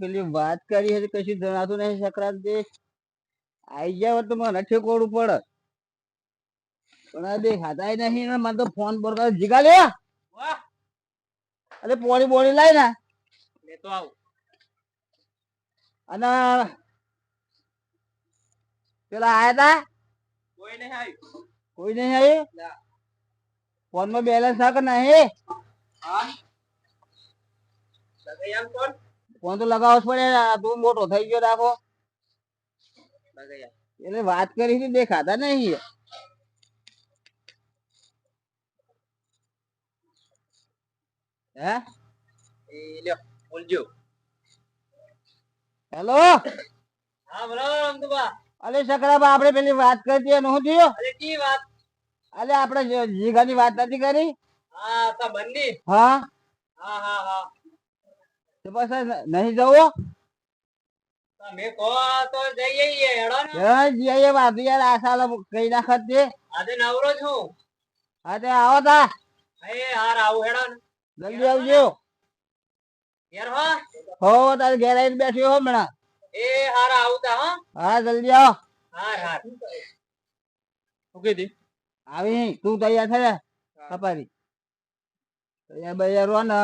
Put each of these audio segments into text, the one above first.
પેલી વાત કરી હજી કશું જણાતું નહીં સકરાત દે આઈ ગયા હોત તો મને ઠેકોડું પડે પણ આ દેખાતા નહીં ને મને તો ફોન પર જીગા લે અરે પોણી બોણી લાય ને લેતો આવું અને પેલા આયા તા કોઈ નહીં આવ્યું કોઈ નહીં આવ્યું ફોન માં બેલેન્સ ના કે નહીં હા લગાઈ કોણ ફોન તો લગાવવો જ પડે તું મોટો થઈ ગયો રાખો લગાઈ એટલે વાત કરી હતી દેખાતા નહીં હે એ લ્યો બોલજો હેલો હા બોલો રમતુબા અલે સકરાબા આપણે પેલી વાત કરતી એનું શું થયું અરે કી વાત અલે આપણે જીગાની વાત નથી કરી હા તા બંદી હા હા હા હા તો પછી નહીં જવું તમે કહો તો જઈએ હેડો ને જઈએ વાત યાર આ સાલ કઈ નાખત તે આજે નવરો છું હા તે આવો તા એ હાર આવું હેડો ને જલ્દી આવજો ઘેર હો હો તારે ઘેર આવીને બેઠ્યો હો હમણાં એ હાર આવું તા હો હા જલ્દી આવો હાર હાર શું કીધી આવી તું તૈયાર થઈ કપારી તૈયાર બૈયાર રહો ને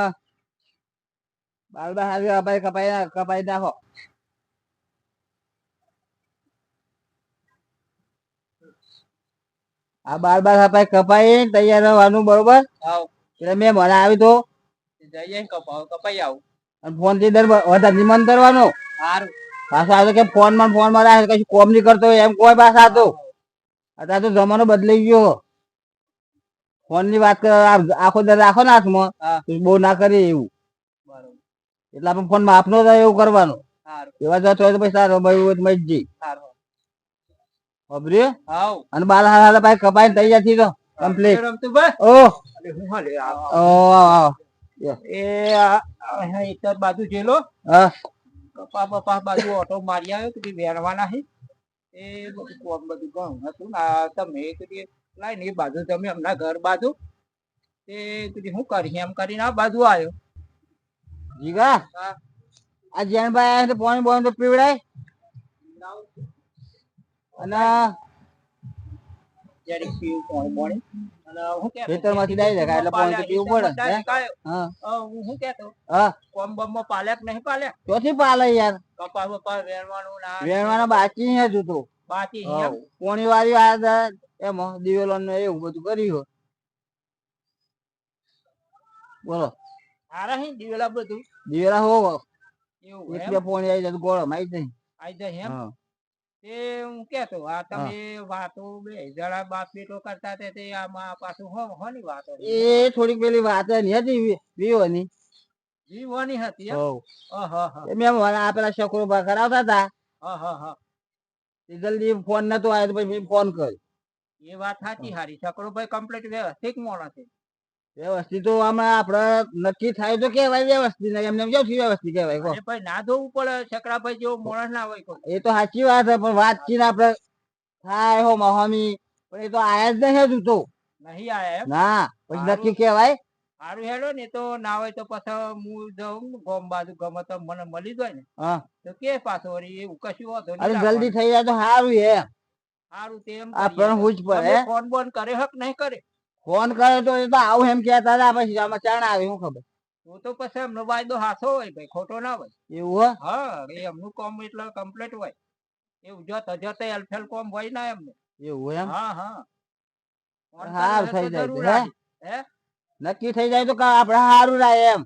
બાર બાર હારી કપાઈ નાખો આ બાર બાર કપાઈ તૈયાર રહેવાનું બરોબર આવ એટલે મેં મને આવી તો જઈએ કપાઈ આવું અને ફોન થી દર વધારે નિમંત્રણ કરવાનો હારું પાછા આવે કે ફોન માં રાખે કશું કોમ નહીં કરતો એમ કોઈ પાછા હતો અત્યારે તો જમાનો બદલાઈ ગયો ફોન ની વાત આખો દર રાખો ને હાથમાં બહુ ના કરીએ એવું બરોબર એટલે આપણે ફોન માં આપનો થાય એવું કરવાનું હારું એવા જતો હોય તો પછી સારો મજ જઈ હારું ખબરી આવ અને બાર હાલ ભાઈ કપાઈ તૈયાર થઈ તો કમ્પ્લીટ રમતુબા ઓ અરે હું હાલે એ એ ઇતર બાજુ જેલો હા કપા બપા બાજુ ઓટો મારી આવ્યો કદી વેરવાના હે એ બધું કોમ બધું ઘણું હતું ના તમે કદી લાઈ ને એ બાજુ તમે હમણાં ઘર બાજુ તે કદી શું કરી એમ કરીને આ બાજુ આવ્યો જીગા હા આ જૈનભાઈ આયા તો પાણી બોન તો પીવડાય અને જરી પીવું પાણી પાણી અને હું કે ખેતરમાંથી ડાઈ દેખાય એટલે પાણી તો પીવું પડે હા હું શું કેતો હા કોમ બમ માં પાલ્યા કે નહીં પાલ્યા ચોથી પાલે યાર કપા બપા વેરવાનું ના વેણવાનો બાકી હજુ તો બાકી એમ પોણી વાળી આ એમાં દિવેલો ને એવું બધું કર્યું બોલો હારા હે દિવેલા બધું દિવેલા હો એવું એક એમ બે પોણી આવી જાય ગોળો માઈ જાય આઈ જાય એમ હા તે હું કેતો આ તમે વાતો બે જણા બાપ બેટો કરતા તે આમાં પાછું હોની વાતો એ થોડીક પેલી વાત ની હતી વિવોની જીવવાની હતી એમ હોવ અહહ મેં મને આ પેલા છોકરો કરાવતા હતા અહહ એ જલ્દી ફોન નતો આવ્યો તો પછી મેં ફોન કર્યો એ વાત સાચી હારી છકડુભાઈ કમ્પ્લીટ વ્યવસ્થિત માણસ છે વ્યવસ્થિત તો આમાં આપડે નક્કી થાય તો કેવાય વ્યવસ્થિત નહીં એમને કેવું વ્યવસ્થિત કેવાય કહો અરે ભાઈ ના જોવું પડે છકડાભાઈ જેવો માણસ ના હોય કોઈ એ તો સાચી વાત છે પણ વાતચીત આપડે થાય હો મહામી પણ એ તો આયા જ નહીં હજુ તો નહીં આયા એમ ના પછી નક્કી કેવાય સારું હેડો ને તો ના હોય તો પછી હું જાઉં ગોમ બાજુ ગમે તો મને મળી જાય ને હા તો કે પાછો વળી એવું કશું હોતો અરે જલ્દી થઈ જાય તો સારું એમ સારું તેમ આપણને હુજ પડે ફોન બોન કરે હક નહીં કરે ફોન કરે તો એ તો આવું એમ કેતા હતા પછી આમાં ચાણ આવે શું ખબર તો તો પછી એમનો વાયદો હાથો હોય ભાઈ ખોટો ના હોય એવું હા એ એમનું કામ એટલે કમ્પ્લીટ હોય એવું જતા જતા એલફેલ કોમ હોય ના એમને એવું એમ હા હા સારું થઈ જરૂર જાય હે નક્કી થઈ જાય તો આપડે સારું રહે એમ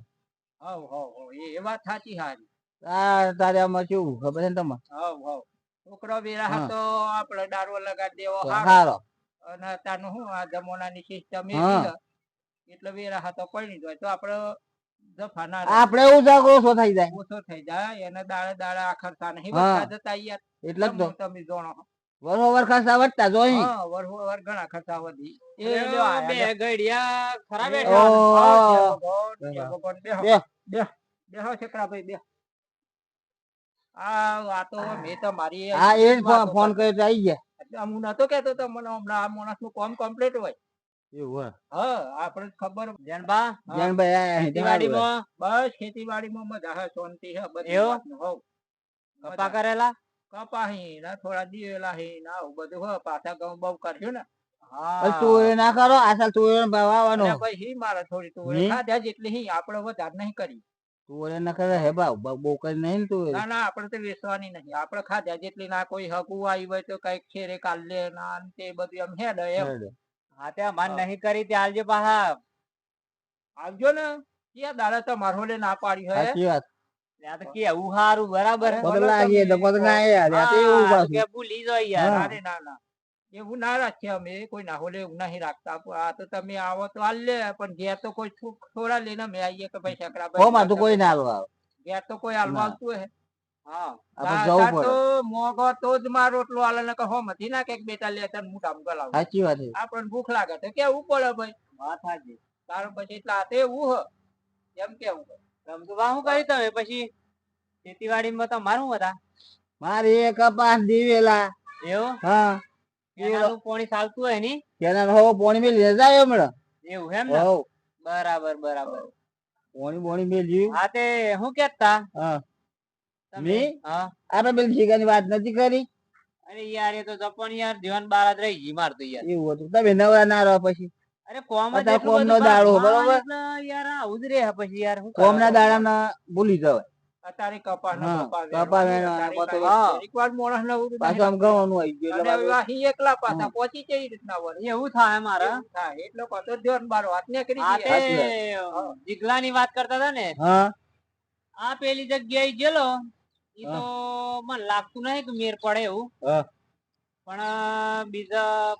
હવ હવ એ વાત સાચી હારી તારે આમાં કેવું ખબર છે ને તમે હવ હવ છોકરો વેરા તો આપડે દારૂ લગાડી દેવો સારો અને અત્યારનું શું આ જમાનાની સિસ્ટમ હા એટલે વેરા તો પડી જાય તો આપડે જફા ના આપડે એવું જાગ ઓછો થઈ જાય ઓછો થઈ જાય એને દાડે દાડે આખરતા નહીં હા. વધતા જતા યાર એટલે જ તો તમે જાણો બરોબર ખર્ચા વધતા જોઈ હા વર ઘણા ખર્ચા વધી એ બે ઘડિયા ખરાબ બેહો છકડા ભાઈ બે આ વાતો મેં તો મારી હા એ ફોન કર્યો તો આવી ગયા હું નતો કેતો તો મને હમણાં આ માણસ નું કામ કમ્પ્લીટ હોય એવું હે. હા આપણે ખબર જનબા હા. જયંતભાઈ આયા અહીં તમારું હે. ખેતીવાડીમાં બસ ખેતીવાડીમાં મજા હે શાંતિ હે બધી એવું? વાતનું. હઉ કપા કરેલા કપા હી ના થોડા દિવેલા હી ના આવું બધું હે પાછા ઘઉં બહુ કર્યું ને બસ તુવેર ના કરો આ સાલ તુવેર વાવવાનો એટલે ભાઈ હી મારે થોડી તુવેર હમ? ખાધા જેટલી હી આપણે વધારે નહીં કરી તુવેર ના કરે હે ભાવ બહુ કરી નહીં ને તુવેર. ના ના આપણે તો વેચવાની નહીં આપણે ખાધા જેટલી ના કોઈ હકું આવી હોય તો કઈક ખેરે કાલ લે ના ને તે બધું એમ હેડ એમ હેડ. હા તે માન નહીં કરી તે આલજે પાછા આવજો ને ક્યાં દાડા તો મારો લે ના પાડી હે સાચી વાત. ત્યાં તો કેવું સારું બરાબર હે? પતંગ લાગીએ તો પતંગ ના યાર આ તો એવું હા, પાછું. કે ભૂલી જાય યાર હા. ના રે ના ના એવું ના રાખીએ અમે કોઈ ના હોલે એવું નહીં રાખતા આ તો તમે આવો તો હાલ લે પણ ઘેર તો કોઈ થોડા લઈને અમે આવીએ કે ભાઈ હો શકરાભાઈ માં તો કોઈ ના આવે. ઘેર તો કોઈ હાલવા ના. આવતું હે હા આપણે જવું તો પડે. મોગો તો જ મારો રોટલો આલે ને કે હો મથી ના કઈક બેટા લે તને હું કામ કરાવું સાચી વાત છે. આપણને ભૂખ લાગે તો કેવું પડે ભાઈ વાત સાચી તારું પછી એટલે આ તો એવું હ એમ કેવું રમતુભા શું કર્યું તમે પછી ખેતીવાડીમાં તમારું હતા મારે એક કપાસ દિવેલા એવું હા એનાનું પાણી ચાલતું હોય ની કેના હો પોણી મેં લઈ જાય હમણાં. એવું એમ ને હો બરાબર બરાબર પોણી મેં જીવ. હા તે શું કેતા હા તમે મી? હા આપણે પેલી જીગાની વાત નથી કરી. અરે યાર એ તો જપણ યાર જીવન બાર જ રહી ગઈ મારતો યાર એવું હતું તમે નવા ના રહો પછી અરે કોમ જ અત્યારે એટલું કોમ બધું નો દાડો ભાગમાં બરોબર એટલે યાર આવું જ રે પછી યાર શું કોમ ના કરવાનું? દાડા ભૂલી જવાય. અત્યારે કપા ને હા, બપા કપા વેણવાની, વેણવાના, અત્યારે પાછો કાંઈ હા. એકવાર માણસ ને એવું પાછું આમ નહીં ગવાનું આવી ગયું અને એટલે પાછું. અહીં એકલા પાછા પહોંચી કઈ રીતના વળે એવું થાય મારે એવું થાય એટલે પાછો ધ્યાન બારો હાથ નીકળી આ તે જાય જીગલા ની વાત કરતા હતા ને હા આ પેલી જગ્યાએ ગયેલો એ તો હા. મને લાગતું નહીં કે મેર પડે એવું હા પણ બીજા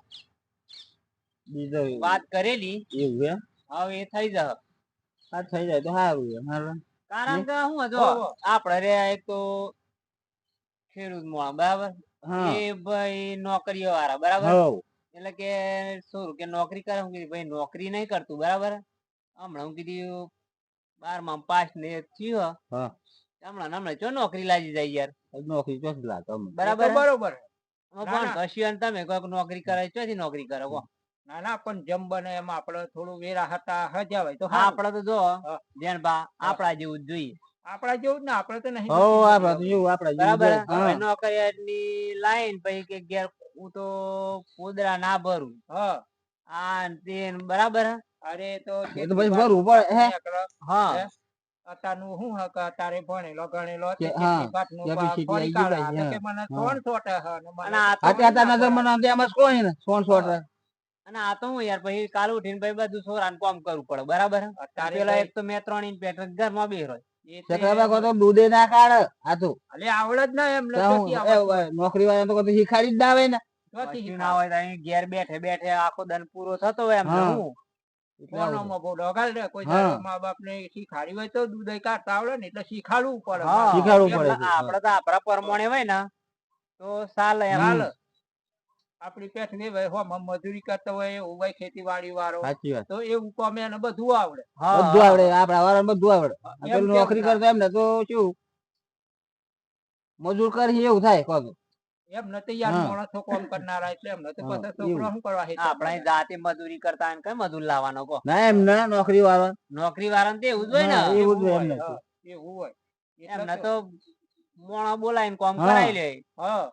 બીજો વાત કરેલી એવું એમ હવે એ થઈ જશે આ થઈ જાય તો સારું એમ હારું. કારણ કે શું હતો હોવ. આપડે રે એક તો ખેડૂત મોણા બરાબર હા એ ભાઈ નોકરીઓ વાળા બરાબર હવ એટલે કે શું કે નોકરી કરે હું કીધું ભાઈ નોકરી નહીં કરતું બરાબર હમણાં હું કીધું 12માં પાસ ને થયો હા હમણાં ચો નોકરી લાગી જાય યાર નોકરી ચોથી લાગે અમને. બરાબર બરોબર પણ કશું તમે કોઈક નોકરી કરે ચોથી નોકરી કરે કો ના ના પણ જેમ બને એમ આપડે થોડું વેરા હતા હજાવાય તો આપડે તો જો હા. જેન બા આપડા જેવું જ જોઈએ આપડા જેવું જ ને આપડે તો નહીં હવ આપડે તો જેવું આપડે જેવું બરાબર જોઈએ. હા નોકરીની લાઈન પછી કે ઘેર હું તો પોદરા ના ભરું હા આ તે બરાબર અરે તો એ તો પછી ભરવું પડે હે. હા અત્યારનું શું હક તારે ભણેલો ગણેલો કે હા ભાતનું કેપેસિટી ફોડી આવી ગઈ કાઢે પાછી, અને કે મને હા. 300 ટે હે અને મને અને આ તો અત્યારના જમાનામાં તો એમ જ કોઈ ને 300 અને આ તો હું યાર પછી કાલ ઉઠીને ભાઈ બધું છોરાને કામ કરવું પડે બરાબર અત્યારે પેલા ભાઈ એક તો મેં 3 ઇંચ પેટ્રોલ ઘરમાં બે હોય એ તે ચક્રબા તો દૂધે ના કાઢે આ તો અલે આવડે જ ના એમ તો હું નોકરી વાળા તો કદી શીખાડી જ ના આવે ને. કશું ના હોય તો અહીં ઘેર બેઠે બેઠે આખો દન પૂરો થતો હોય એમ તો હા. હું એટલે આવું છે. ફોનમાં બહુ ડગાલ દે કોઈ હા. દાડો મા બાપ ને શીખાડી હોય તો દૂધ કાઢતા આવડે ને એટલે શીખાડવું પડે હા શીખાડવું પડે એટલે છે. આપડે તો આપડા પ્રમાણે હોય ને તો ચાલે એમ ચાલ આપડી પેઠ ને ભાઈ હો મજૂરી કરતા હોય એવું હોય ખેતીવાડી વાળો સાચી વાત તો એવું કોમે એને બધું આવડે હા બધું આવડે આપડા વાળા બધું આવડે એમ પેલું કેમ નોકરી ના? કરતો એમ ને તો શું મજૂર કરી એવું થાય કહો. એમ નથી યાર હા. માણસો કોમ કરનારા એટલે એમ નથી હા, પછી છોકરો એવું. શું કરવા આપડે જાતે મજૂરી કરતા હોય ને કઈ મજૂર લાવવાનો કો ના એમ ના નોકરી વાળા નોકરી વાળા તો એવું જ હોય ને હા, એવું જ હોય એમ હોય, નથી. હા, એવું હોય એમને તો મોણા બોલાવીને કામ હા. કરાવી લે હા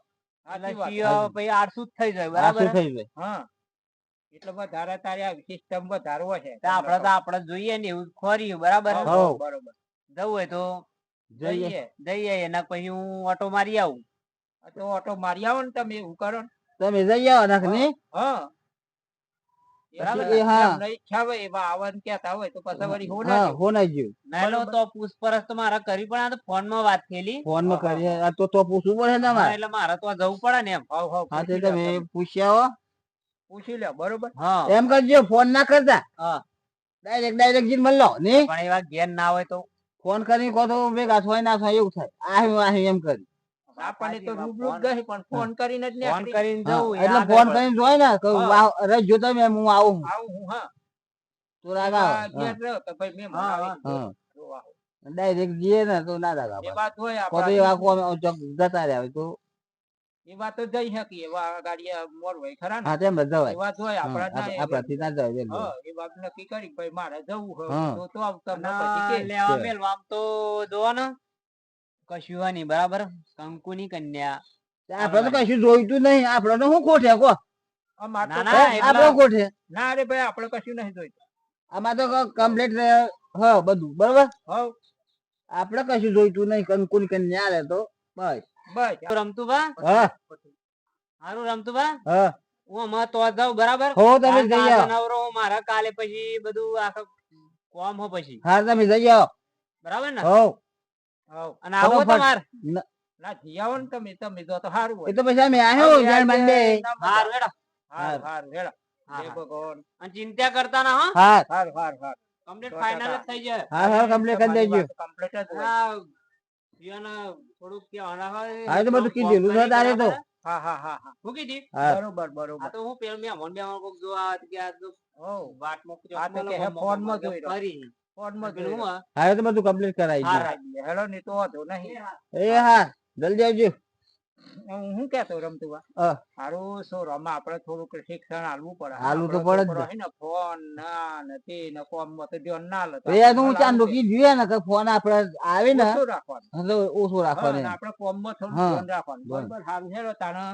એટલે સાચી વાત શિયો પછી 800 જ થઈ જાય આ બરાબર શું થઈ જાય હા એટલે વધારે તારે આ સિસ્ટમ વધારવો છે આપડે જોઈએ ને એવું ખોર્યું બરાબર હવ. બરોબર જવું હોય તો જઈએ જઈએ એના પછી હું ઓટો મારી આવું તો ઓટો મારી આવો ને તમે એવું કરો ને તમે જઈ આવો નાખ ને હા બરાબર એ હા. એમને ઈચ્છા હોય એવા આવવાનું કહેતા હોય તો પછી વળી હું ના હા જેવું. હો ના ગયું ના એટલે તો પૂછપરછ તો મારે કરી પણ આ તો ફોન માં વાત થયેલી ફોન માં હા, કરીએ આ તો પૂછવું પડે ને હા તમારે. એટલે મારે તો જવું પડે ને એમ હાવ હાવ હા તે પૂછી લો તમે તમે. પૂછી આવો પૂછી લો બરોબર હા એમ કરજો ફોન ના કરતા હા ડાયરેક્ટ જઈને મળો ને પણ એવા ઘેર ના હોય તો ફોન કરીને કહો તો ભેગા થાય ના થાય એવું થાય આહી એમ કરી આપણને તો રૂબરૂ જ ગઈ પણ ફોન કરીને જ ફોન નીકળી. કરીને હા, જવું એ એટલે આગળ ફોન પડે. કરીને જોય ને કે હા. અરે જો તમે હું આવું આવું હું હા તો રાગ એવા આવે ઘેર રહ્યો તો ભાઈ મેં હા, મનાવી હા જોવા. ડાયરેક્ટ જઈએ ને તો ના રાગ એ આવે વાત હોય કહો તો આપણા એવા કોમ જતા રહ્યા હોય તો એ વાત તો જઈ શકી એવા ગાડી મોર હોય ખરા ને હા તેમ જ જવાય. એ વાત હોય આપડા ના આપણાથી ના જવાય વેલ હા એ વાત નક્કી કરી ભાઈ મારે જવું હોય હા. તો આવતા ને પછી કે લેવા કે. મેલવા આમ તો જોવો ને કશું નહીં બરાબર કંકુની કન્યા આપડે તો કશું જોઈતું નહીં, આપડે તો શું ખોટે કો અમાર તો ના, ના, કઈ- એટલે- આપડે ખોટે ના અરે ભાઈ આપડે કશું નહીં જોઈતું આમાં તો કમ્પ્લીટ હ બધું બરોબર. હવ આપડે કશું જોઈતું નહીં, કંકુની કન્યા રે તો બસ. બસ રમતું બા હા સારું રમતું બા હા હું હમણાં તો જ જાઉં બરાબર હો તમે કારણ કે જઈ આજે આવો. નવરો હું મારા કાલે પછી બધું આખા કોમ હો પછી હા તમે જઈ આવો. બરાબર ને હો હવ અને આવું હોય ફટાફટ. તમારે ના જઈ આવો ને તમે જો તો સારું એ હોય તો પછી અમે આવ્યો અમે જાણ આવીએ, માંડે. ના મજા હારું હેડો હારું હારું હેડો હા, જય હા. ભગવાન અને ચિંતા કરતા ના હો હા હારું હારું હારું કમ્પ્લીટ 100% ફાઇનલ જ થઈ જાય હા હા કમ્પ્લીટ કરી દેજો. કમ્પ્લીટ જ હોય હા ઈયોને થોડુંક કહેવાના હોય હા, એ તો બધું એટલું કીધેલું કોમ છે તારે કરી તો. બરાબર? હા હા હા હા શું કીધી હા બરોબર આ બરોબર તો હું પેલું મેં બેમાં કોક જો આ કે આ તો હો વાટમાં આ તો કે હે ફોનમાં જોઈ રહ્યો ફરી ફોનમાં પેલું જોઈ હું રહ્યો હા એ તો બધું કમ્પ્લીટ કરાવી દે. હા, હેડો ને તો વાંધો નહીં એ હા જલ્દી આવજો. હું કેતો રમતું બા હા સારું શું રમા આપડે થોડુંક શિક્ષણ આલવું પડે આલવું તો આપણો પડે જ છોકરો હે ને ફોન ના ને તે ને કોમ માં તો ધ્યાન ના લે તો એ આપણે તો હું હાલ ચાંદ આવું રોકી જોઈએ ને કે ફોન આપડે આવે ને ઓછું રાખવાનું એટલે ઓછું હા રાખવાનું અને એમ. આપણે કોમ માં થોડું હા, ધ્યાન રાખવાનું બસ. બરોબર સારું હેડો તાણે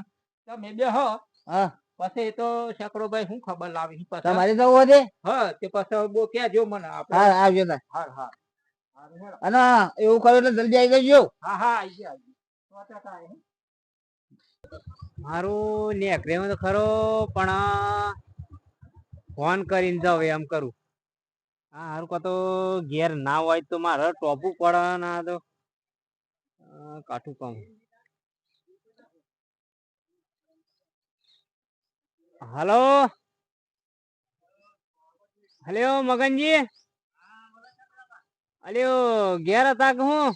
તમે બે હો હા પછી એ તો શકરો ભાઈ શું ખબર લાવી પછી તમારે જવું હશે. હા તે પછી બહુ કેજો મને આપણે હા આવજો તાર. હાર હાર હારું હેડો. અને એવું કરો એટલે જલ્દી આવી જજો. હા હા આઈ ગયા સો ટકા આઈ. મારું નેકરેમાં તો ખરો પણ ફોન કરીને જાવ એમ કરું હા હારું કો તો ઘેર ના હોય તો મારે ટોપું પડે ના તો કાઠું કામ હલો હલો મગનજી અલ્યો ઘેર હતા કે હું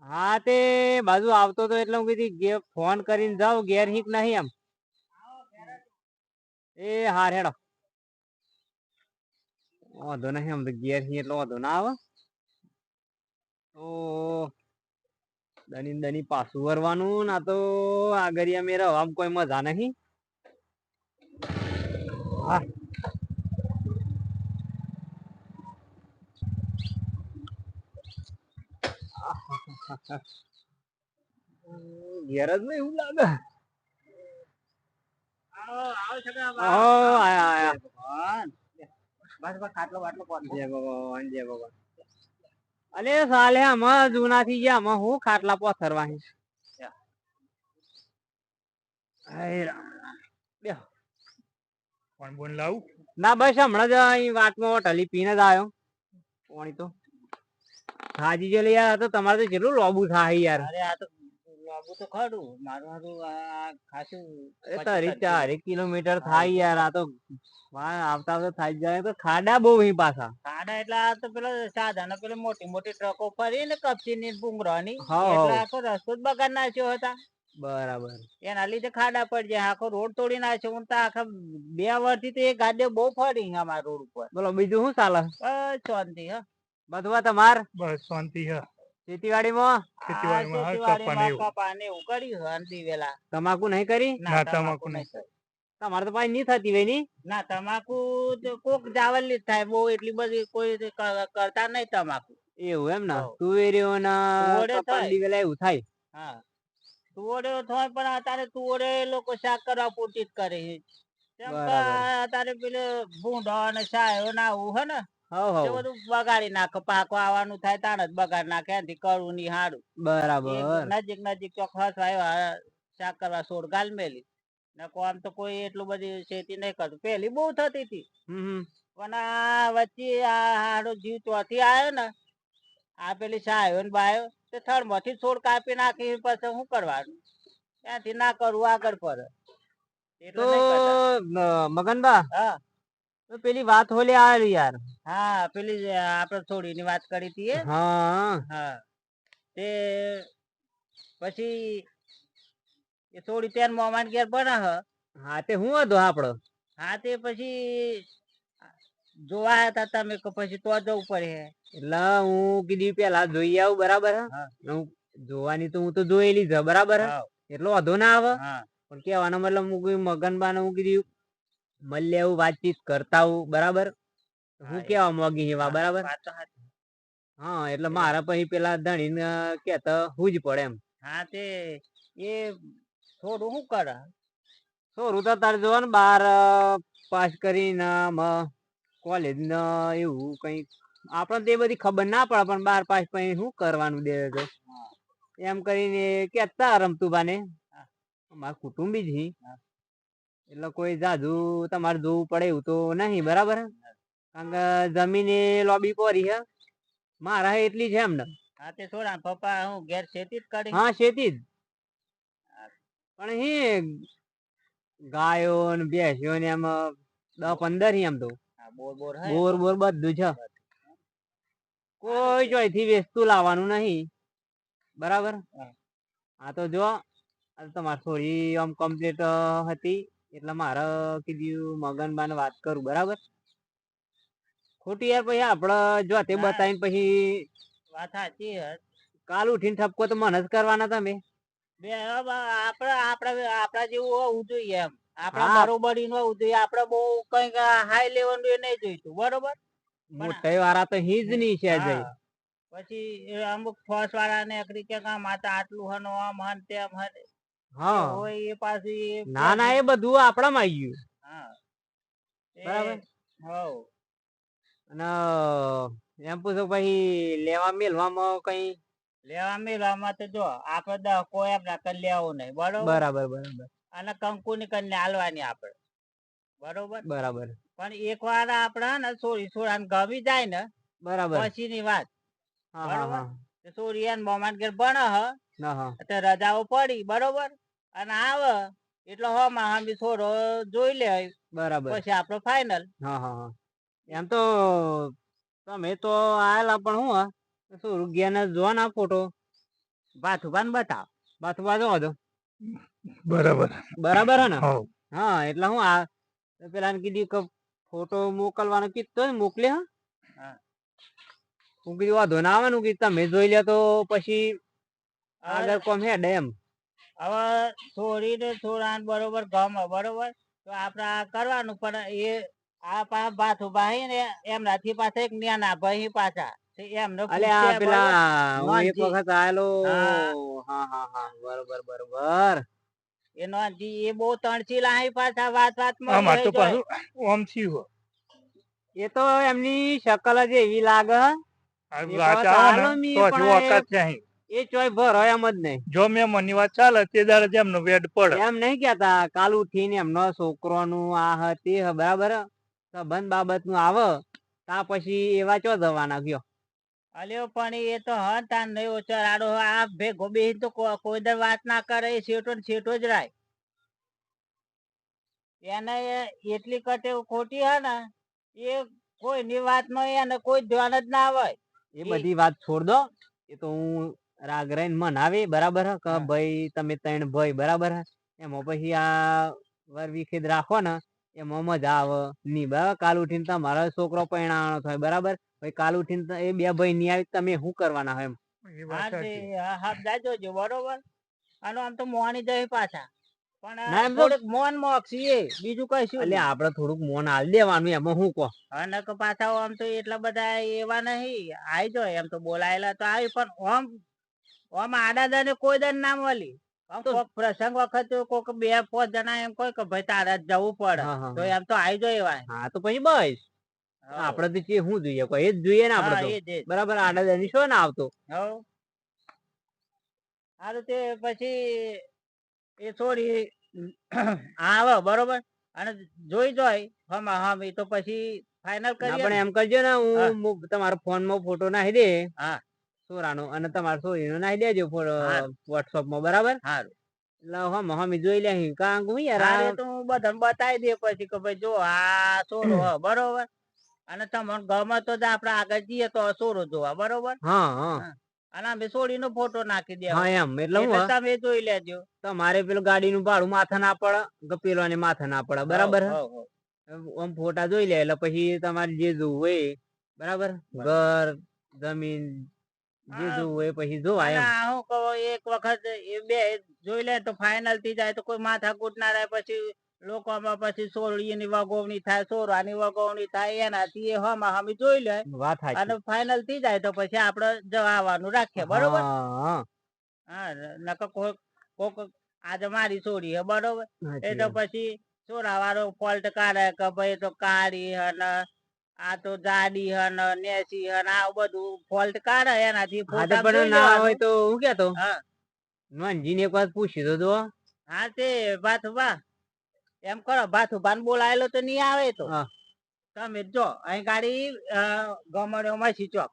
હા તે બાજુ આવતો તો એટલે હું કીધી ફોન કરીને જાવ ઘેર હીક નહીં એમ એ હાર હેડો વાંધો નહીં એમ તો ઘેર હી એટલો વાંધો ના આવે તો દની દની પાછું વરવાનું ના તો આગળિયા મેરા આમ કોઈ મજા નહીં હા ઘેર જ નહીં એવું લાગે ખાટલો વાટલો જય ભગવાન જય ભગવાન અલે સાલે આમાં જૂના થઈ ગયા આમાં હું ખાટલા પોથરવા કોણ બોન લાવું ના બસ હમણાં જ અહીં વાટમાં ટલી પીને જ આવ્યો પાણી તો હાજી જો યાર તો તમારે તો કેટલું લોબુ થાય યાર અરે આ તો લાંબુ તો ખરું મારું હારું આ ખાસું એ તો 4 કિલોમીટર થાય યાર આ તો આવતા આવતા થાય જાય તો ખાડા બહુ અહીં પાછા ખાડા એટલે આ તો પેલો સાધન પેલો મોટી મોટી ટ્રકો ફરી ને કપચી ની ભૂંગરાની હાવ, એટલે હાવ. આખો રસ્તો જ બગાડ નાખ્યો હતા બરાબર એના લીધે ખાડા પડી જાય આખો રોડ તોડી નાખ્યો હું તો આખા 2 વર્ષથી તો એ ગાડીઓ બહુ ફરી અમારા રોડ ઉપર બોલો બીજું શું ચાલે બસ શાંતિ હ બધું તમાર બસ શાંતિ હ ખેતીવાડીમાં ખેતીવાડીમાં કપાને એવું કર્યું શાંતિ વેલા તમાકુ નહીં કરી ના તમાકુ નહીં તમારે તો પાછી નહીં થતી હોય ની ના તમાકુ તો કોક જાવલી જ થાય બહુ એટલી બધી કોઈ કરતા નહીં તમાકુ એવું એમ ને હોવ. તુવેરીઓ ના તુવેરો થાય. કપાલી વેલા એવું થાય હા તુવડે થાય પણ અત્યારે તુવડે લોકો શાક કરવા પૂરતી જ કરે છે કેમ કે બરાબર અત્યારે પેલો ભૂંડો અને સાયો ના આવું હે ને હવ તે હવ બધું બગાડી નાખે પાકો આવવાનું થાય તાણ જ બગાડ નાખે એનાથી કરવું ની હારું બરાબર નજીક નજીક ચોખ્ખા આવ્યો શાક કરવા સોડ ગાલ મેલી ને આમ તો કોઈ એટલું બધી ખેતી નહીં કરતું પેલી બહુ થતી હતી હમ પણ આ વચ્ચે આ હાડો જીવ ચોથી આવ્યો ને આ પેલી સાયો ને બાયો તે થડ માંથી છોડ કાપી નાખી પછી શું કરવાનું ત્યાંથી ના કરવું આગળ પર એટલે તો નહીં કરતા મગનબા હા તો પેલી વાત હોલી આવી યાર હા પેલી આપડે થોડી ની વાત કરી હતી એ હા હા તે પછી એ થોડી ત્યાં મોમાન ઘેર બના હ હા તે હું હતો આપડો હા તે પછી જોવા હતા તમે કે પછી તો જવું પડે એટલે હું કીધું પેલા જોઈ આવું બરાબર હા. હું જોવાની તો હું તો જોયેલી છે બરાબર હે? હા, એટલો વાંધો ના આવે. હા, પણ કેવાનો મતલબ હું કોઈ મગનબાને હું કીધું મળે એવું વાતચીત કરતા હું બરાબર. હું હા, કેવા મોગી એવા બરાબર. વાત તો સાચી. હા એટલે મારા પછી પેલા ધણીને કેતા હું જ પડે એમ. હા તે એ થોડું શું કરે. સોરું તો તારે જોવા ને 12 પાસ કરીને કોલેજ ને એવું કઈક આપણને તે બધી ખબર ના પડે પણ 12 પાસ પછી શું કરવાનું દે તો હા, એમ કરીને કેતા રમતુબાને હા, મારા કુટુંબી જ હા, એટલે કોઈ જાજુ તમારે જોવું પડે એવું તો નહીં બરાબર. કારણ કે જમીન એ લોબી પોરી હે મારા એટલી છે એમને. હા તે થોડા પપ્પા હું ઘેર ખેતી જ કરી. હા શેતી જ પણ હે ગાયો ને ભેંસ્યો ને એમ 10-15 એમ તો હા, બોર બોર હે બોર એમાં. બોર બધું છે. કોઈ ચોયથી વેચતું લાવવાનું નહીં બરાબર. હા. આ તો જો તમારે થોડી આમ કમ્પ્લીટ હતી એટલે મારે કીધું મગનબાને વાત કરું બરાબર. ખોટી યાર પછી આપડે જો તે ના, બતાવીને પછી વાત સાચી હે. કાલ ઉઠીને ઠપકો તો મને જ કરવાના તમે. બે આપડા જેવું હોવું જોઈએ એમ. આપડા હા બરોબરી નું હોવું જોઈએ. આપડે બહુ કઈક હાઈ લેવલ નું એ નહીં જોઈતું બરોબર. પણ મોટા વાળા તો હિજ ની છે જઈ. હા પછી અમુક ફોસ વાળા ને કે માતા આટલું હનો આમ હન તેમ હન જે હા હોય એ પાછું ના ના એ બધું આપડામાં આવી ગયું હા બરાબર. હવ અને એમ પૂછો પછી લેવા મેલવામાં કઈ લેવા મેલવામાં તો જો આપડે કોઈ એમ ના કરી લેવું નહીં બરોબર. બરાબર બરાબર અને કંકુ ની કન્યા હાલવાની આપડે બરોબર. બરાબર પણ એક વાર આપડે ને સોળા ગમી જાય ને બરાબર. પછી ની વાત હા હા બરોબર. હા સોરિયાન મોમાન ઘેર ભણે હ હા રજાઓ પડી બરોબર અને આવે એટલે હમી થોડો જોઈ લે બરાબર. પછી આપડો ફાઈનલ. હા હા હા એમ તો તમે તો આયેલા પણ હું શું રૂગિયા જોવા ના ફોટો બાથુબાન બતાવ બાથુબા જોવો તો બરાબર બરાબર હે ને. હા એટલે હું આ પેલા કીધું ફોટો મોકલવાનો કીધો મોકલે હ. હા હું કીધું વાંધો ના આવે ને તમે જોઈ લે તો પછી હવે આગળ કોમ હેડે એમ. હવે છોડીને થોડા બરોબર ગમે બરોબર તો આપડે કરવાનું પણ એ આ બાથું ભાઈ ને એમનાથી પાછા એક ન્યાના ભાઈ પાછા એમને અલે પૂછશે આ બરોબર પેલા હું એક નોનજી વખત આયેલો. હા હા હા હા બરોબર બરોબર. એ નોનજી એ બહુ તણચીલા પાછા વાત માં તો પાછું ઓમ થયું. એ તો એમની શકલ જ એવી લાગે એ ચોય ભરો એમ જ નહી જો મેં મની વાત ચાલે તે દાડે જેમનો વેડ પડે એમ નહી કેતા કાલ ઉઠીને એમનો છોકરો નું આ તે બરાબર સંબંધ બાબત નું આવે તા પછી એવા ચો જવાના કયો. અલ્યો પણ એ તો હ તાર નહી ઓછો રાડો આ ભેગો બેહીન તો કોઈ દર વાત ના કરે એ શેઠો ને શેઠો જ રાય. એને એટલી કટે ખોટી હ ને એ કોઈની વાત માં એને કોઈ ધ્યાન જ ના આવે. એ બધી વાત છોડ દો એ તો હું રાગ રહીને મનાવી બરાબર હ કે હા ભાઈ તમે ત્રણ ભાઈ બરાબર હ એમાં પછી આ વર વિખેદ રાખો ને એમાં મજા આવે ની બરાબર. કાલ ઉઠીને તમારો છોકરો પરણાવાનો થાય બરાબર પછી કાલ ઉઠીને એ બે ભાઈ ની આવી તમે શું કરવાના હોય એમ. હા જાજો બરોબર અને આમ તો મોની જાય પાછા ના પણ એમ તો થોડુંક મોન મોક્ષીએ બીજું કઈ શું એટલે નહી. આપડે થોડુંક મોન હાલ દેવાનું એમાં હું કહો. અને પાછા આમ તો એટલા બધા એવા નહિ આઈ જોય એમ તો બોલાયેલા તો આવી પણ ઓમ આડા ને કોઈ દર ના મળી તો કોક પ્રસંગ વખત કોક 2-5 જણા એમ કોઈ કે ભાઈ તારે જવું પડે હા હા તો હા એમ તો આઈ જાય એવા. હા તો પછી બસ હવ આપડે તો શું જોઈએ કોઈ એ જ જોઈએ ને આપડે હા તો એજ એજ બરાબર આડા શો ને આવતો. હવ હારું તે પછી એ છોડી આવે બરોબર અને જોઈ જોય હમ એ તો પછી ફાઈનલ ના કરીએ પણ ને. એમ કરજો ને હા હું તમારા ફોન માં ફોટો નાખી દે હા સોરાનો અને તમારે સોરી નો નાખી દેજો હારું વોટ્સઅપ માં બરાબર. હારું એટલે હમી જોઈ લે કા હા રે તો હું બધાને બતાવી દે પછી કે ભાઈ જો આ સોરો હ બરોબર અને તમને ગમે તો જ આપડે આગળ જઈએ તો સોરો જોવા બરોબર. હા હા અને અમે સોડી નો ફોટો નાખી હા દેવો એમ હું એટલે તમે જોઈ લેજો. તમારે પેલું ગાડીનું ભાડું માથે ના પડે કે પેલોને માથે ના પડે હવ બરાબર. હવ હવ આમ ફોટા જોઈ લે એટલે પછી તમારે જે જોવું હોય બરાબર ઘર જમીન જે જોવું એ પછી જોવાય એમ. હું કહું એક વખત એ બે જોઈ લે તો ફાઇનલ થઈ જાય તો કોઈ માથાકૂટ ના રહે. પછી લોકોમાં પછી સોળીની વગોવણી થાય, સોરાની વગોવણી થાય, એનાથી એ હમી જોઈ લે વાત અને સાચી. ફાઇનલ થઈ જાય તો પછી આપડે જવાનું રાખીએ, બરોબર. હા, હા, નકર કોક આજે મારી છોડી હે, બરોબર. એ સાચી તો વાત. પછી છોરા વાળો ફોલ્ટ કાઢે કે ભાઈ તો કાળી હને આ તો જાડી હન નેસી હન આવું બધું ફોલ્ટ કાઢે. એનાથી હા તે ફોટા પણ જોઈ ના હોય લેવાનું. તો હું કેતો હા નોનજીને એક વાર પૂછ્યું તો જો. હા તે ભાથુબા એમ કરો, ભાથુબા ને બોલાયેલો તો નહીં આવે તો. હા. તમે જો અહીં ગાડી ગમડ્યો માં ચોક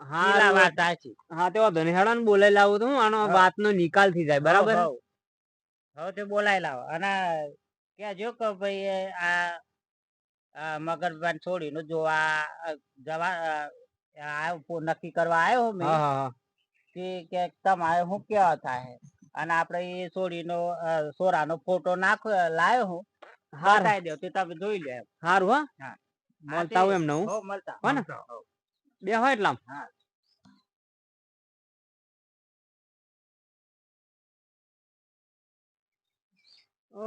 હારું વાત સાચી. હા તે વાંધો નહીં. હેડો ને બોલાઈ લાવું તો હું આનો વાતનો નિકાલ થઈ જાય, બરાબર. હવે તે બોલાય લાવો અને કેજો કે ભાઈ આ મગરભાઈ છોડીને જોવા જવા નક્કી કરવા આવ્યો મેં. હા હા કે તમારે શું કેવા થાય અને આપડે એ છોડીનો સોરાનો ફોટો લાયો હું બતાવી દઉં તે તમે જોઈ લે. હારું. હા, હા મળતા હોય એમને હું મળતા હો ને બે હોય એટલામ. હા ઓ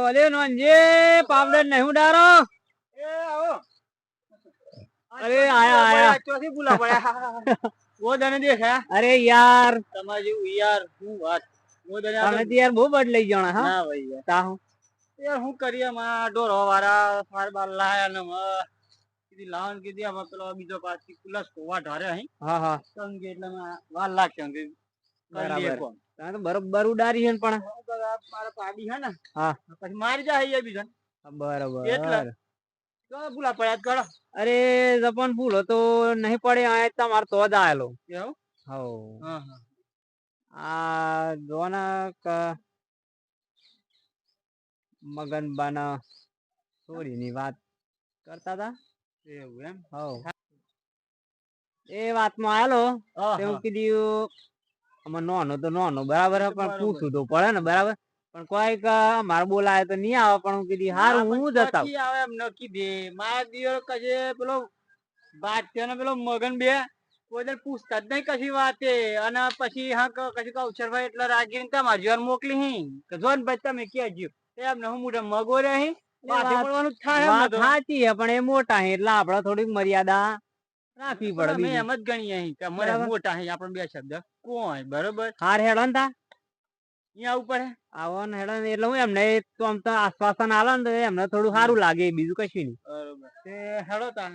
અરે નોનજી પાવડર નહીં ઉડારો. એ આવો. અરે આયા આયા. ચોથી ભૂલા પડ્યા. બહુ દને દેખાયા. અરે યાર તમારે જેવું યાર શું વાત. તમે તો યાર બહુ બદલાઈ જણા. હા ના ભાઈ યાર. તા હું યાર શું કરીએ માં ઢોરો વાળા ફાર બાર લાયા ને કીધી લાવન કીધી આમાં પેલો બીજો પાછી પ્લસ કોવા ઢારે અહીં. હા હા સંગે એટલે વાર લાગશે અંગે બરાબર. તમે તો બરોબર ઉડારી છે પણ મારા પાડી હે ને. હા પછી મારી જાય બીજા. બરોબર એટલે ભૂલા પડ્યા કરો. અરે જપન ભૂલો તો નહીં પડે આ તમારે તો જ આયેલો. એવું હવ હા હા આ જોના મગન બાના સોરી ની વાત કરતા હતા. એવું એમ. હવ એ વાતમાં આવેલો તેવું કીધું આમાં નોનો તો નોનો બરાબર પણ પૂછવું તો પડે ને, બરાબર. પણ કોઈક મારે બોલાય તો નહી આવે પણ હું કીધી હારું હું જતા આવે એમ નક્કી દે મારા દિયર કજે પેલો વાત છે ને પેલો મગન બે કોઈ પૂછતા જ નહીં કશી વાતે. અને પછી હા કશું અવસરભાઈ એટલે રાગીને તમારી જોર મોકલી હી કે જોન ભાઈ તમે કેજો એમને હું મોટા મગો રહી મળવાનું થાય. વાત સાચી છે પણ એ મોટા હે એટલે આપડે થોડીક મર્યાદા રાખવી પડે. અમે એમ જ ગણીએ કે મોટા હે આપડે બે શબ્દ કોણ બરોબર. હાર હેડો ને તા અહીંયા ઉપર આવો ને હેડો ને એટલે હું એમને તો આમ તો આશ્વાસન આલે ને એમને થોડું સારું લાગે બીજું કશું નહીં. બરોબર તે હેડો તા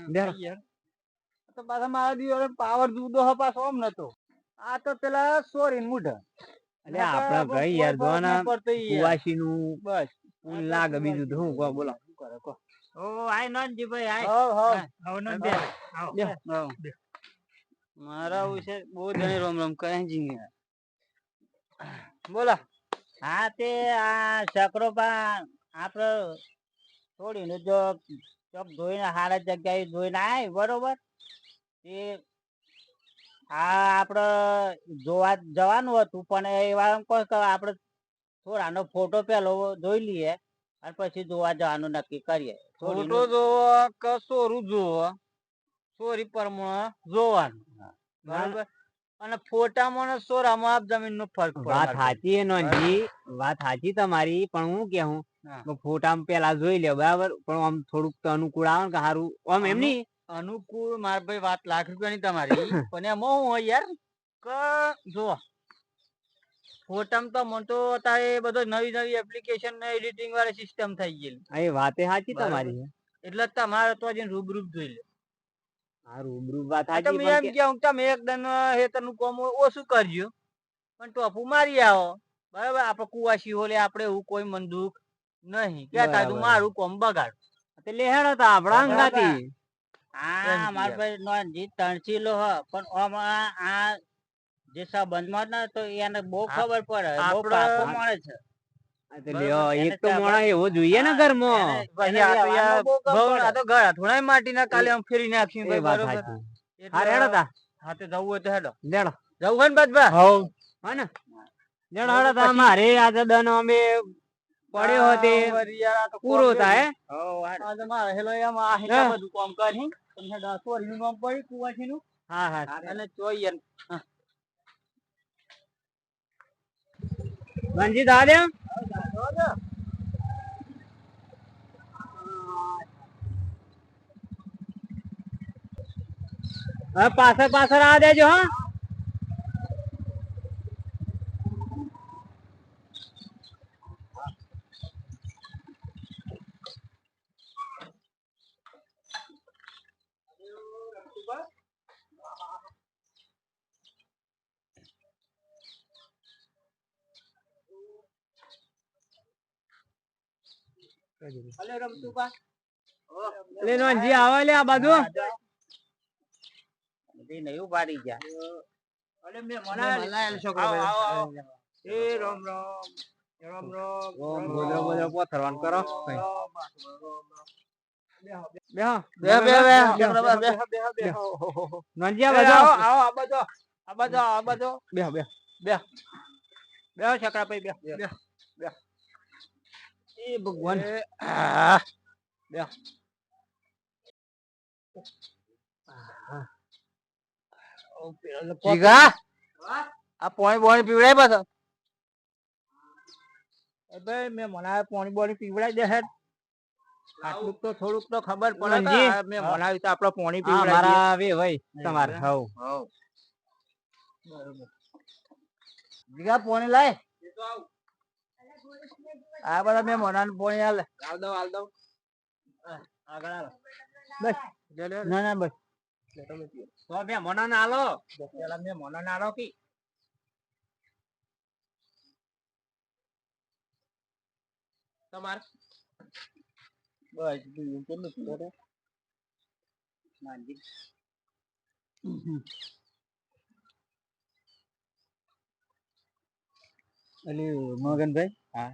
તો પાછા મારા દિવસ પાવર જુદો હ પાછો આમ નતો. આ તો પેલા સોરી મુઢા એટલે આપડે ગઈ યાર જો ને કુવાસી નું બસ લાગે બીજું તો શું કહો બોલો. ઓ આય નનજી ભાઈ આય. મારા વિશે બહુ જણી રોમ રોમ કહે જી બોલો. હા તે આ ચક્રો આપડે છોડીને જો ચોક જોઈને હારા જગ્યાએ જોઈને આય બરોબર. એ હા આપડે જોવા જવાનું હતું પણ એવા એમ કહે કે આપડે થોડાનો ફોટો પેલો જોઈ લઈએ અને પછી જોવા જવાનું નક્કી કરીએ. ફોટો જોવો કે સોરું જોવો સોરી પ્રમાણે જોવાનું બરોબર. અને ફોટામાં ને સોરામાં આપ જમીન નો ફરક પડે. વાત સાચી હે નોનજી, વાત સાચી તમારી પણ હું કેહું ફોટામાં પેલા જોઈ લે બરાબર પણ આમ થોડુંક તો અનુકૂળ આવે ને કે સારું આમ એમ નહીં અનુકૂળ માર ભાઈ વાત ₹1,00,000 ની તમારી પણ એમાં હું હોય યાર કે જો ફોટામાં તો મને તો અત્યારે બધો નવી નવી એપ્લિકેશન ને એડિટિંગ વાળી સિસ્ટમ થઈ ગયેલી. એ વાત સાચી તમારી એટલે તમારે તો રૂબરૂ જોઈ લે. હા રૂબરૂ વાત સાચી તમે એમ કેવું તમે એકદમ હેતરનું કામ ઓછું કરજો પણ ટોપુ મારી આવો બરાબર. આપડે કુવાસી હોલે આપડે એવું કોઈ મન દુઃખ નહીં કેતા તું મારું કોમ બગાડ એટલે હેડો તા આપડા અંગાતી. હા માર ભાઈ નોનજી તણચીલો હ પણ આ જે સંબંધમાં ને તો એને બહુ ખબર પડે બહુ પાકો માણસ છે. એક તો મોણા એવો જોઈએ ને ઘરમાં. થોડા માટીના કાલે આમ ફેરી નાખ્યું ભાઈ બરોબર. હા હેડો તા હા તો જવું હોય તો હેડો લેડો જવું હોય ને બદબા હો ને લેડો હેડો તા મારે આજે દનો અમે પડ્યો હોતે પૂરો થાય. આજે મારે હેલો એમ આ બધું કામ કરી સોરી નું નામ પડ્યું કુવાસી નું હા હા અને જોઈએ રણજીત આ દે હવે પાછળ પાછળ આ દેજો હા અલે રમતુભા લે નોનજી આવે લે આ બાજુ બધી નહીં ઉપાડી ગયા અલે મેં મનાય આવો આવો એ રામ રામ રામ રામ બોદરો બોદરો પોથરવાન કરો બેહો બે બે બે નોનજી આ આવો બાજુ આવો આ બાજુ બેહો બેહો બેહો છકરાભાઈ બેહો બેહો એ ભગવાન બેહો જીગા આ પોણી બોણી પીવડાય પાછો એ ભાઈ મેં મનાય પાણી બોણી પીવડાઈ દે હેડ આટલું તો થોડુંક તો ખબર પડે કે નંજી. આ મેં મનાવી તો આપડે પાણી હા પીવડાઈ મારા વે ભાઈ તમારે હવ જીગા પોણી લાય આ બધા મેં મોનાનું પોણી હાલ હાલ દઉં આગળ હાલો બસ ના ના બસ તો બે મોના ના હાલો પેલા મેં મોના ના હાલો કી તમાર બસ બીજું કેટલું કરે નાનજી અલી મગનભાઈ હા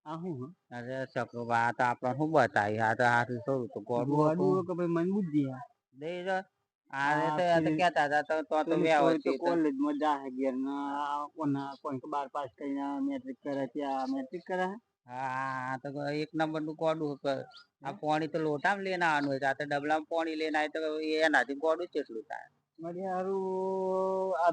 આ હું અરે છોકરો આ તો આપડે શું બતાવી આ તો હાથું થોડું તો ગોડું કે ભાઈ મન બુદ્ધિ દે આ તો કેતા હતા તો વ્યવસ્થિત કોલેજમાં જાહે ઘેર ના કોના કોઈ 12 પાસ કરીને મેટ્રિક કરે ત્યાં મેટ્રિક કરે હા તો એક નંબર નું કોડું આ પાણી તો લોટામાં લઈને આવવાનું હોય આ તો ડબલામાં પાણી લઈને આવે તો એનાથી કોડું કેટલું થાય મારે હારું આ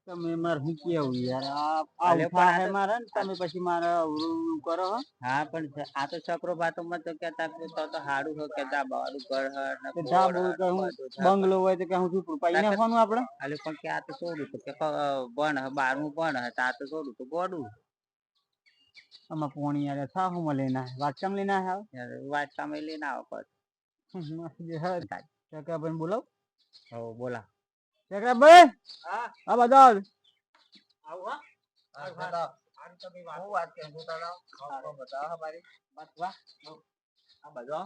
તમે મારે શું કેવું યાર આ પણ મારે ને તમે પછી મારે અવરું કરો હા પણ આ તો છોકરો બાતો માં તો કેતા તો હાડું હો કેતા બારું ઘર બંગલો હોય તો કે હું શું પાઈ નાખવાનું આપણે હાલે પણ કે આ તો છોડું તો કે ભણ 12મું ભણ આ તો છોડું તો ગોડું આમાં પોણી યાર સાહુમાં લઈને વાટકામ લઈને આવ્યા વાટકામ લઈને આવો પર ચક્રાભાઈ બોલાવ હો બોલા ચક્રાભાઈ હા આ બધા આવું હા હું વાત કરું છું તારા બતાવો મારી બસ વાહ આ બધો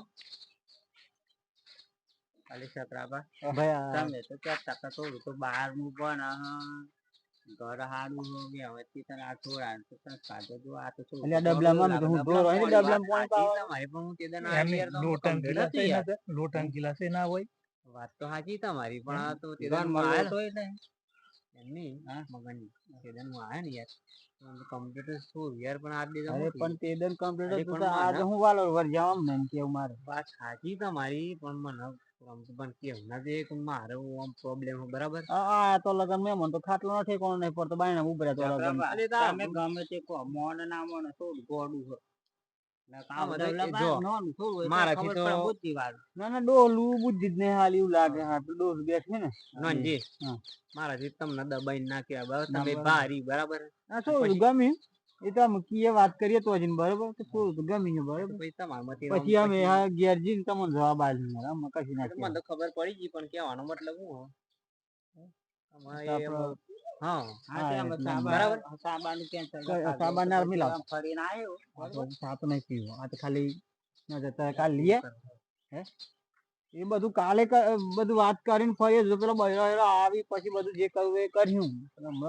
ખાલી છકરાબા ભાઈ તમે તો કેતા હતા થોડું તો 12મું પણ ઘર હારું વ્યવસ્થિત આ થોડા તો કાઢો જો આ તો એટલે ડબલામાં તો હું ઢોર હોય ને ડબલામાં પાણી પાવા તમારી પણ હું તેદન આઈડિયા તો લોટન ગિલાસે ના હોય વાત તો સાચી તમારી પણ આ તો તેદન માં હોય ને એમની મગન તેદન માં આયા ને યાર કમ્પ્યુટર શું યાર પણ આ દે અરે પણ તેદન કમ્પ્યુટર તો આજ હું વાલો વર જામ ને કેવું મારે વાત સાચી તમારી પણ મને પણ કેવું ના દે કે મારે આમ પ્રોબ્લેમ બરાબર આ તો લગન મેં મન તો ખાટલો નથી કોણ નહીં પડતો બાયણા ઉભરા તો લગન તમે ગમે તે કો મોન ના મોન થોડું ગોડું છે મારાથી તો ના ના ડોલું બુદ્ધિ જ નહીં હાલ એવું લાગે હા તો ડોલ બેઠે ને નોનજી મારાથી તમને દબાઈ નાખ્યા બરાબર તમે ભારી બરાબર હા થોડું ગમ્યું એ તો આમ કીએ વાત કરીએ તો જ બરાબર તો થોડું તો ગમ્યું બરાબર પછી અમે ઘેર જઈને તમને જવાબ આપ્યો અમે કશી નાખી મને તો ખબર પડી ગઈ પણ કહેવાનો મતલબ હું એ બધું કાલે બધું વાત કરીને ફરી પેલો બહેરો આવી પછી બધું જે કરવું એ કર્યું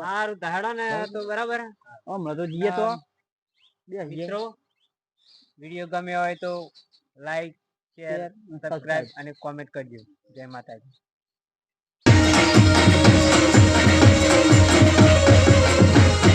સારું ધાડો ને તો બરાબર હમણાં તો જઈએ તો મિત્રો વિડીયો ગમ્યો હોય તો લાઈક શેર સબસ્ક્રાઇબ અને કોમેન્ટ કરજો જય માતાજી